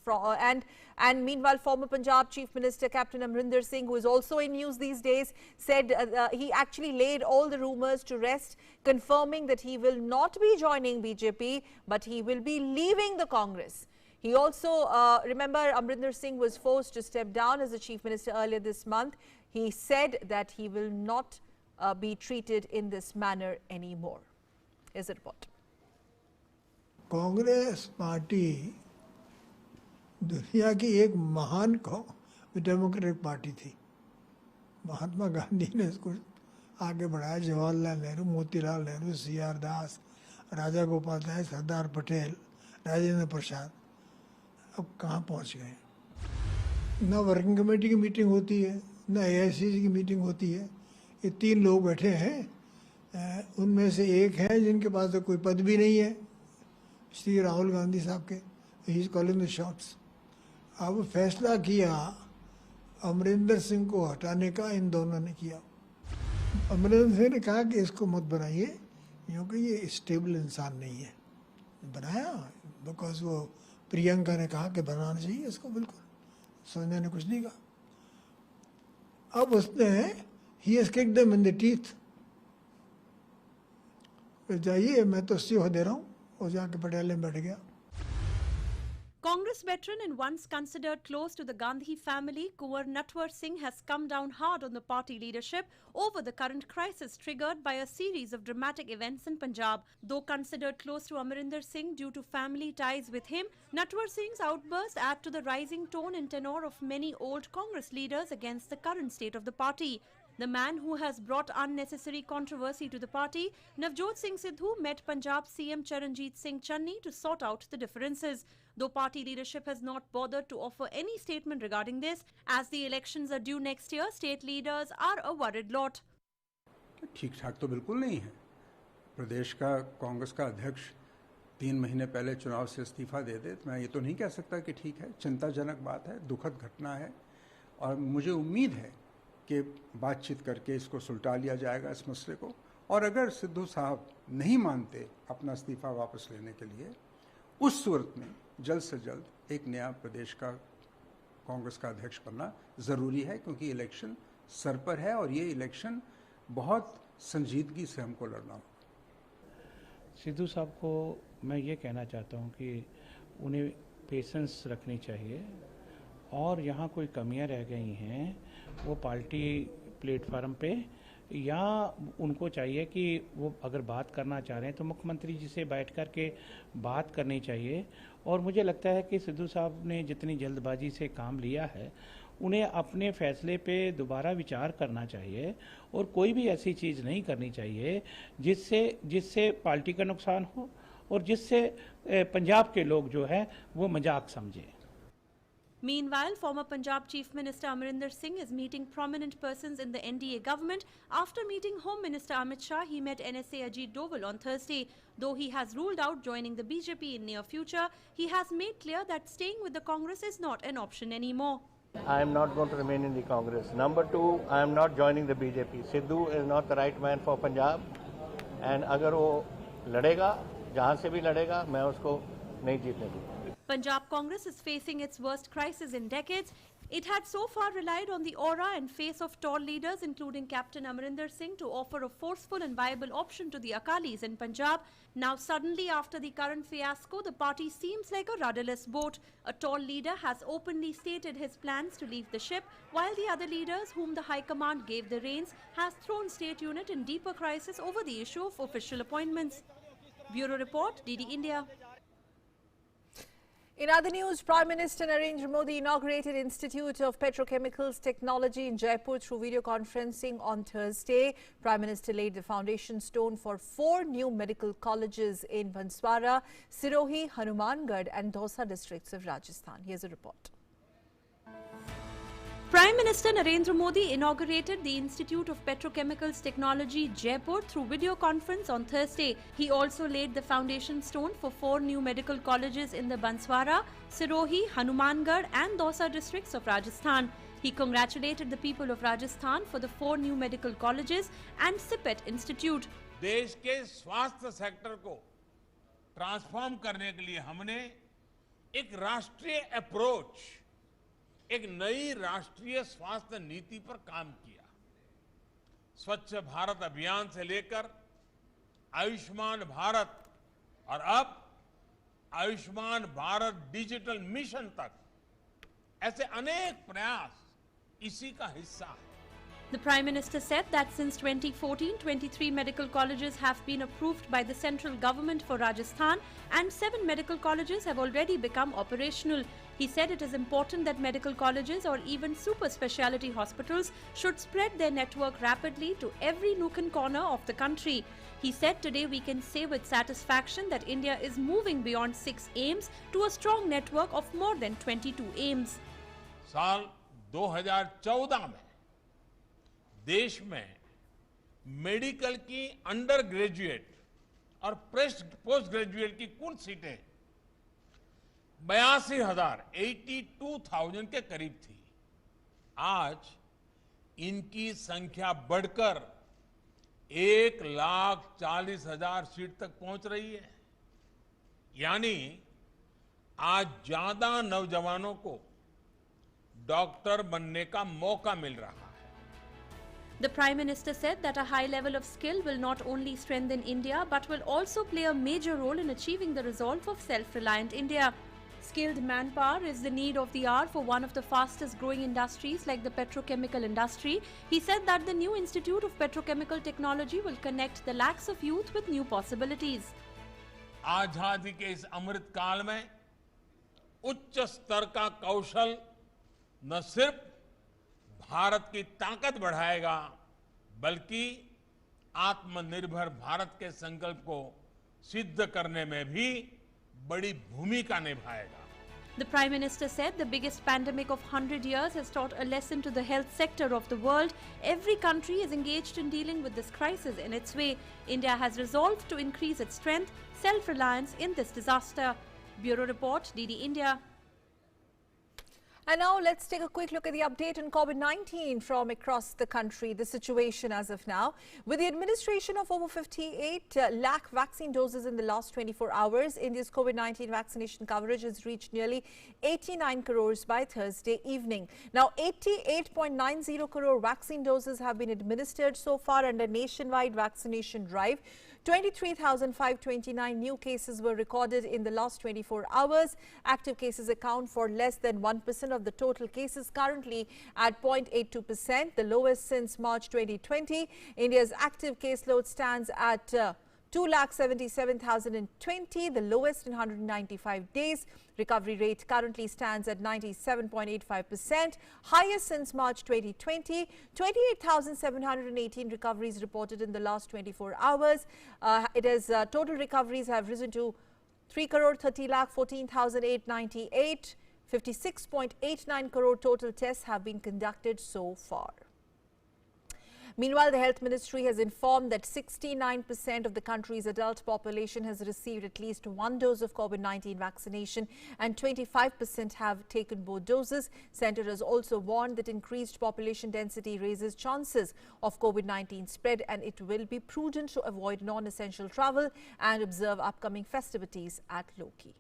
And meanwhile, former Punjab Chief Minister Captain Amrindra Singh, who is also in news these days, said he actually laid all the rumours to rest, confirming that he will not be joining BJP, but he will be leaving the Congress. He also, remember, Amrindra Singh was forced to step down as the Chief Minister earlier this month. He said that he will not be treated in this manner anymore. Here's the report. Congress party दुनिया की एक महान democratic party थी। महात्मा गांधी ने इसको आगे बढ़ाया, Jawaharlal Nehru, Motilal Nehru, CR दास, राजा गोपाल, सरदार पटेल, राजेंद्र प्रसाद, अब कहाँ पहुँच गए। ना वर्किंग कमेटी की मीटिंग होती है, ना AICC की मीटिंग होती है। ये तीन लोग बैठे हैं, उनमें से एक है जिनके पास तो कोई पद भी नहीं है, श्री राहुल गांधी साहब के। He is calling the shots. अब फैसला किया अमरिंदर सिंह को हटाने का इन दोनों ने किया। अमरिंदर सिंह ने कहा कि इसको मत बनाइए क्योंकि ये स्टेबल इंसान नहीं है। बनाया बिकॉज वो प्रियंका ने कहा कि बनाना चाहिए इसको, बिल्कुल सोनिया ने कुछ नहीं कहा। अब उसने he has kicked them in the teeth. जाइए, मैं तो इस्तीफा दे रहा हूँ, और जाके पटियाला में बैठ गया। Congress veteran and once considered close to the Gandhi family, Kunwar Natwar Singh has come down hard on the party leadership over the current crisis triggered by a series of dramatic events in Punjab. Though considered close to Amrindra Singh due to family ties with him, Natwar Singh's outburst add to the rising tone and tenor of many old Congress leaders against the current state of the party. The man who has brought unnecessary controversy to the party, Navjot Singh Sidhu, met Punjab CM Charanjit Singh Channi to sort out the differences. Though party leadership has not bothered to offer any statement regarding this, as the elections are due next year, state leaders are a worried lot. ठीक ठाक तो बिल्कुल नहीं है। प्रदेश का कांग्रेस का अध्यक्ष 3 महीने पहले चुनाव से इस्तीफा दे दे, तो मैं ये तो नहीं कह सकता कि ठीक है। चिंताजनक बात है, दुखद घटना है, और मुझे उम्मीद है कि बातचीत करके इसको सुलटा लिया जाएगा इस मसले को। और अगर सिद्धू साहब नहीं मानते अपना इस्तीफा वापस लेने के लिए, उस सूरत में जल्द से जल्द एक नया प्रदेश का कांग्रेस का अध्यक्ष बनना ज़रूरी है, क्योंकि इलेक्शन सर पर है और ये इलेक्शन बहुत संजीदगी से हमको लड़ना होगा। सिद्धू साहब को मैं ये कहना चाहता हूँ कि उन्हें पेशेंस रखनी चाहिए, और यहाँ कोई कमियाँ रह गई हैं वो पार्टी प्लेटफार्म पे, या उनको चाहिए कि वो अगर बात करना चाह रहे हैं तो मुख्यमंत्री जी से बैठ कर के बात करनी चाहिए। और मुझे लगता है कि सिद्धू साहब ने जितनी जल्दबाजी से काम लिया है, उन्हें अपने फैसले पे दोबारा विचार करना चाहिए, और कोई भी ऐसी चीज़ नहीं करनी चाहिए जिससे पार्टी का नुकसान हो और जिससे पंजाब के लोग जो है वो मजाक समझें। Meanwhile, former Punjab Chief Minister Amrindra Singh is meeting prominent persons in the NDA government. After meeting Home Minister Amit Shah, he met NSA Ajit Doval on Thursday. Though he has ruled out joining the BJP in near future, he has made clear that staying with the Congress is not an option anymore. I am not going to remain in the Congress. Number two, I am not joining the BJP. Sidhu is not the right man for Punjab. And अगर वो लड़ेगा, जहाँ से भी लड़ेगा, मैं उसको नहीं जीतने दूँगा। Punjab Congress is facing its worst crisis in decades. It had so far relied on the aura and face of tall leaders, including Captain Amrindra Singh, to offer a forceful and viable option to the Akalis in Punjab. Now suddenly, after the current fiasco, the party seems like a rudderless boat. A tall leader has openly stated his plans to leave the ship, while the other leaders, whom the High Command gave the reins, has thrown state unit in deeper crisis over the issue of official appointments. Bureau Report, DD India. In other news, Prime Minister Narendra Modi inaugurated Institute of Petrochemicals Technology in Jaipur through video conferencing on Thursday. Prime Minister laid the foundation stone for 4 new medical colleges in Banswara, Sirohi, Hanumangarh and Dausa districts of Rajasthan. Here's a report. Prime Minister Narendra Modi inaugurated the Institute of Petrochemicals Technology, Jaipur, through video conference on Thursday. He also laid the foundation stone for 4 new medical colleges in the Banswara, Sirohi, Hanumangarh and Dausa districts of Rajasthan. He congratulated the people of Rajasthan for the 4 new medical colleges and SIPET Institute. देश के स्वास्थ्य sector को transform करने के लिए हमने एक राष्ट्रीय अप्रोच, एक नई राष्ट्रीय स्वास्थ्य नीति पर काम किया। स्वच्छ भारत अभियान से लेकर आयुष्मान भारत और अब आयुष्मान भारत डिजिटल मिशन तक, ऐसे अनेक प्रयास इसी का हिस्सा है। The Prime Minister said that since 2014, 23 medical colleges have been approved by the central government for Rajasthan and 7 medical colleges have already become operational. He said it is important that medical colleges or even super speciality hospitals should spread their network rapidly to every nook and corner of the country. He said today we can say with satisfaction that India is moving beyond 6 aims to a strong network of more than 22 aims. साल 2014 में देश में medical की under graduate और post graduate की कुल सीटें 82,000 के करीब थी। आज इनकी संख्या बढ़कर 1,40,000 सीट तक पहुंच रही है। यानी आज ज्यादा नौजवानों को डॉक्टर बनने का मौका मिल रहा है। The Prime Minister said that a high level of skill will not only strengthen India but will also play a major role in achieving the resolve of self-reliant India. Skilled manpower is the need of the hour for one of the fastest growing industries like the petrochemical industry. He said that the new Institute of Petrochemical Technology will connect the lakhs of youth with new possibilities. आजादी के इस अमृत काल में उच्च स्तर का कौशल न सिर्फ भारत की ताकत बढ़ाएगा बल्कि आत्मनिर्भर भारत के संकल्प को सिद्ध करने में भी बड़ी भूमिका निभाएगा। The Prime Minister said the biggest pandemic of 100 years has taught a lesson to the health sector of the world. Every country is engaged in dealing with this crisis in its way. India has resolved to increase its strength, self-reliance in this disaster. Bureau Report, DD India. And now let's take a quick look at the update on COVID-19 from across the country, the situation as of now. With the administration of over 58 lakh vaccine doses in the last 24 hours, India's COVID-19 vaccination coverage has reached nearly 89 crores by Thursday evening. Now, 88.90 crore vaccine doses have been administered so far under nationwide vaccination drive. 23,529 new cases were recorded in the last 24 hours. Active cases account for less than 1% of the total cases, currently at 0.82%, the lowest since March 2020. India's active caseload stands at 2,77,020, the lowest in 195 days. Recovery rate currently stands at 97.85%, highest since March 2020. 28,718 recoveries reported in the last 24 hours. Total recoveries have risen to 3,30,14,898. 56.89 crore total tests have been conducted so far. Meanwhile, the Health Ministry has informed that 69% of the country's adult population has received at least one dose of COVID-19 vaccination and 25% have taken both doses. Centre has also warned that increased population density raises chances of COVID-19 spread and it will be prudent to avoid non-essential travel and observe upcoming festivities at low-key.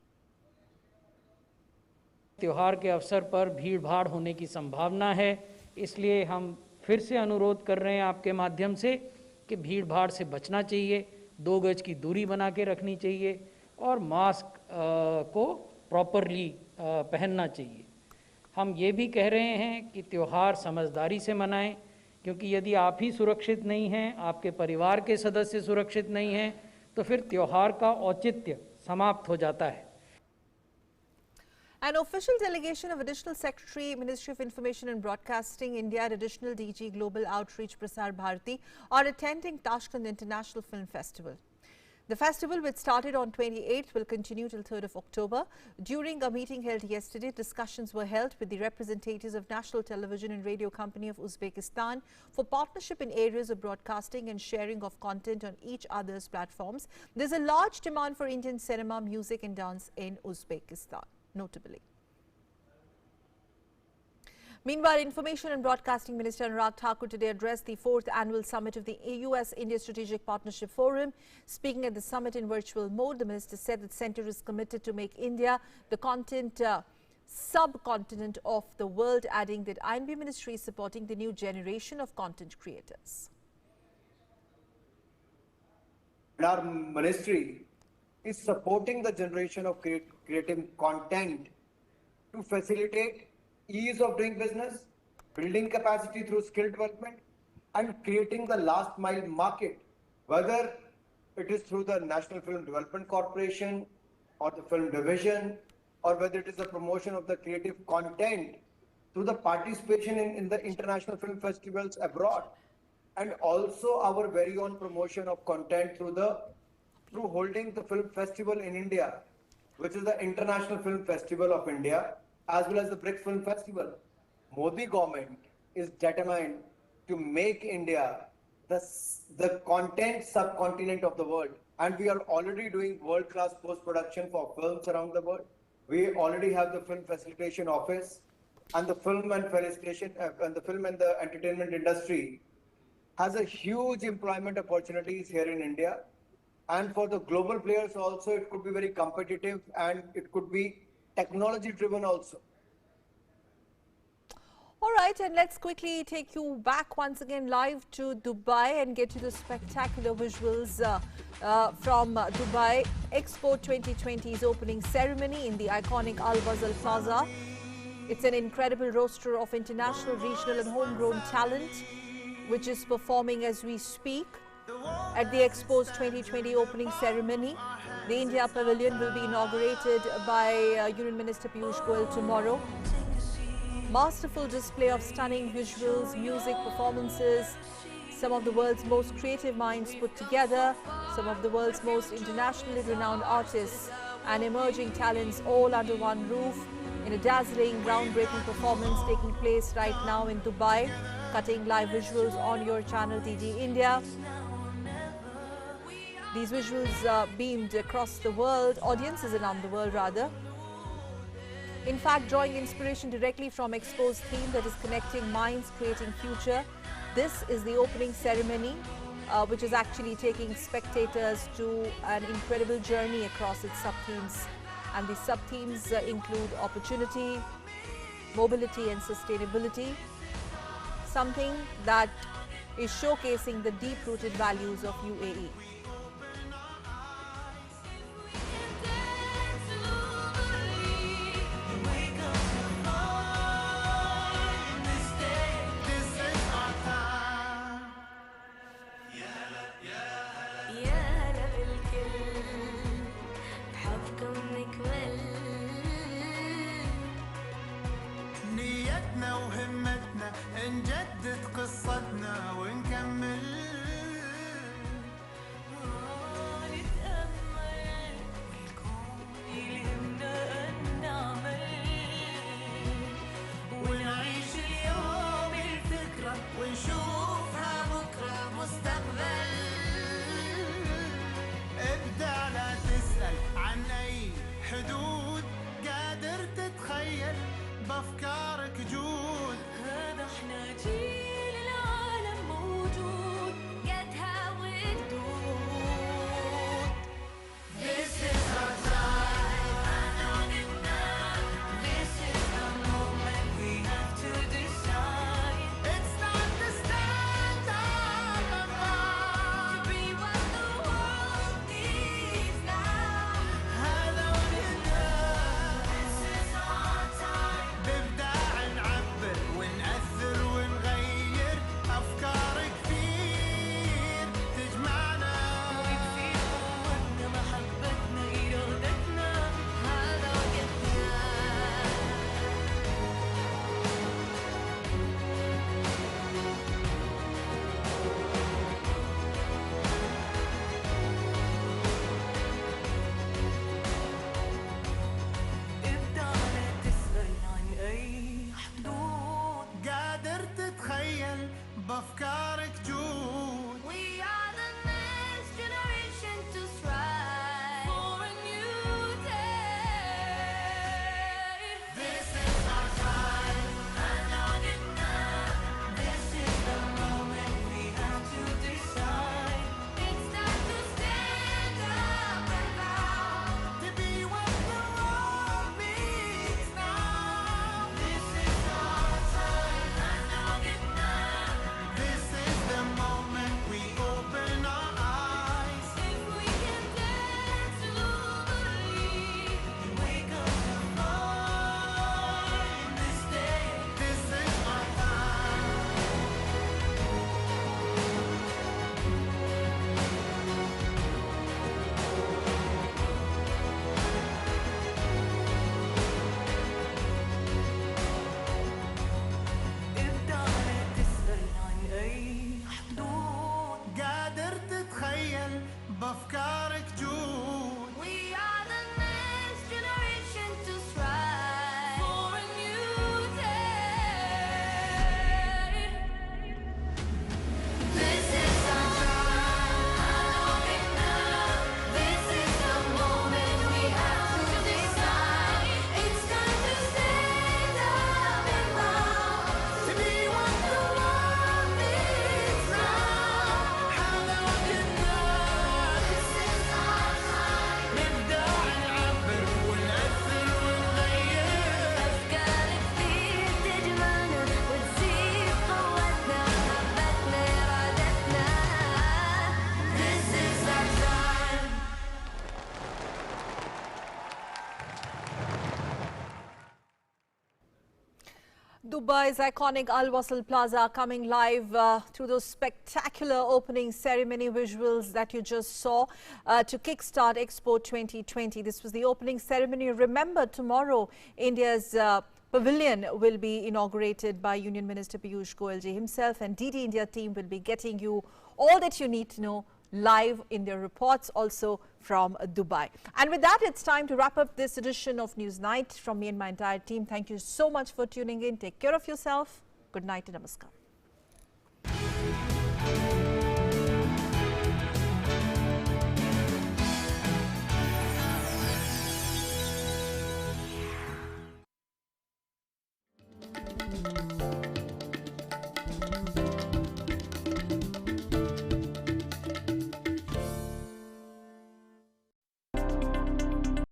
त्योहार के अवसर पर भीड़ भाड़ होने की संभावना है, इसलिए हम फिर से अनुरोध कर रहे हैं आपके माध्यम से कि भीड़ भाड़ से बचना चाहिए, 2 गज की दूरी बना के रखनी चाहिए और मास्क को प्रॉपरली पहनना चाहिए। हम ये भी कह रहे हैं कि त्योहार समझदारी से मनाएं, क्योंकि यदि आप ही सुरक्षित नहीं हैं, आपके परिवार के सदस्य सुरक्षित नहीं हैं, तो फिर त्योहार का औचित्य समाप्त हो जाता है। An official delegation of Additional Secretary, Ministry of Information and Broadcasting, India and Additional DG Global Outreach Prasar Bharati are attending Tashkent International Film Festival. The festival, which started on 28th, will continue till 3rd of October. During a meeting held yesterday, discussions were held with the representatives of National Television and Radio Company of Uzbekistan for partnership in areas of broadcasting and sharing of content on each other's platforms. There's a large demand for Indian cinema, music and dance in Uzbekistan, notably. Meanwhile, Information and Broadcasting Minister Anurag Thakur today addressed the 4th annual summit of the US-India Strategic Partnership Forum. Speaking at the summit in virtual mode, the minister said that Centre is committed to make India the content subcontinent of the world, adding that INB Ministry is supporting the new generation of content creators. Our ministry is supporting the generation of creative content to facilitate ease of doing business, building capacity through skill development, and creating the last mile market, whether it is through the National Film Development Corporation or the film division, or whether it is the promotion of the creative content through the participation in the international film festivals abroad, and also our very own promotion of content through holding the film festival in India, which is the International Film Festival of India, as well as the BRICS Film Festival. Modi government is determined to make India the content subcontinent of the world. And we are already doing world-class post-production for films around the world. We already have the film facilitation office, and the film and the entertainment industry has a huge employment opportunities here in India. And for the global players also, it could be very competitive, and it could be technology driven also. All right, and let's quickly take you back once again live to Dubai and get to the spectacular visuals from Dubai Expo 2020's opening ceremony in the iconic Al Ghazal Plaza. It's an incredible roster of international, regional and homegrown talent which is performing as we speak. At the Expo's 2020 opening ceremony, the India Pavilion will be inaugurated by Union Minister Piyush Goyal tomorrow. Masterful display of stunning visuals, music performances, some of the world's most creative minds put together, some of the world's most internationally renowned artists and emerging talents all under one roof in a dazzling, groundbreaking performance taking place right now in Dubai, cutting live visuals on your channel DD India. These visuals beamed across the world, audiences around the world rather. In fact, drawing inspiration directly from Expo's theme that is connecting minds, creating future. This is the opening ceremony, which is actually taking spectators to an incredible journey across its sub-themes. And the sub-themes include opportunity, mobility and sustainability, something that is showcasing the deep-rooted values of UAE. قصتنا ونكمل نتأمل والكون يلهمنا أن نعمل ونعيش اليوم الفكرة ونشوفها بكرة مستقبل ابدع لا تسأل عن أي حدود قادر تتخيل بأفكارك جود هذا احنا جيل العالم موجود قدها وقدود This is our time This is the moment we have to decide It's not to stand up and fight To be what the world needs now هذا ونبدأ This is our time بإبداع نعبر ونأثر ونغير Dubai's iconic Al Wasl Plaza coming live through those spectacular opening ceremony visuals that you just saw to kickstart Expo 2020. This was the opening ceremony. Remember, tomorrow India's Pavilion will be inaugurated by Union Minister Piyush Goyal ji himself, and DD India team will be getting you all that you need to know live in their reports also from Dubai. And with that, it's time to wrap up this edition of News Night. From me and my entire team, thank you so much for tuning in. Take care of yourself. Good night and namaskar.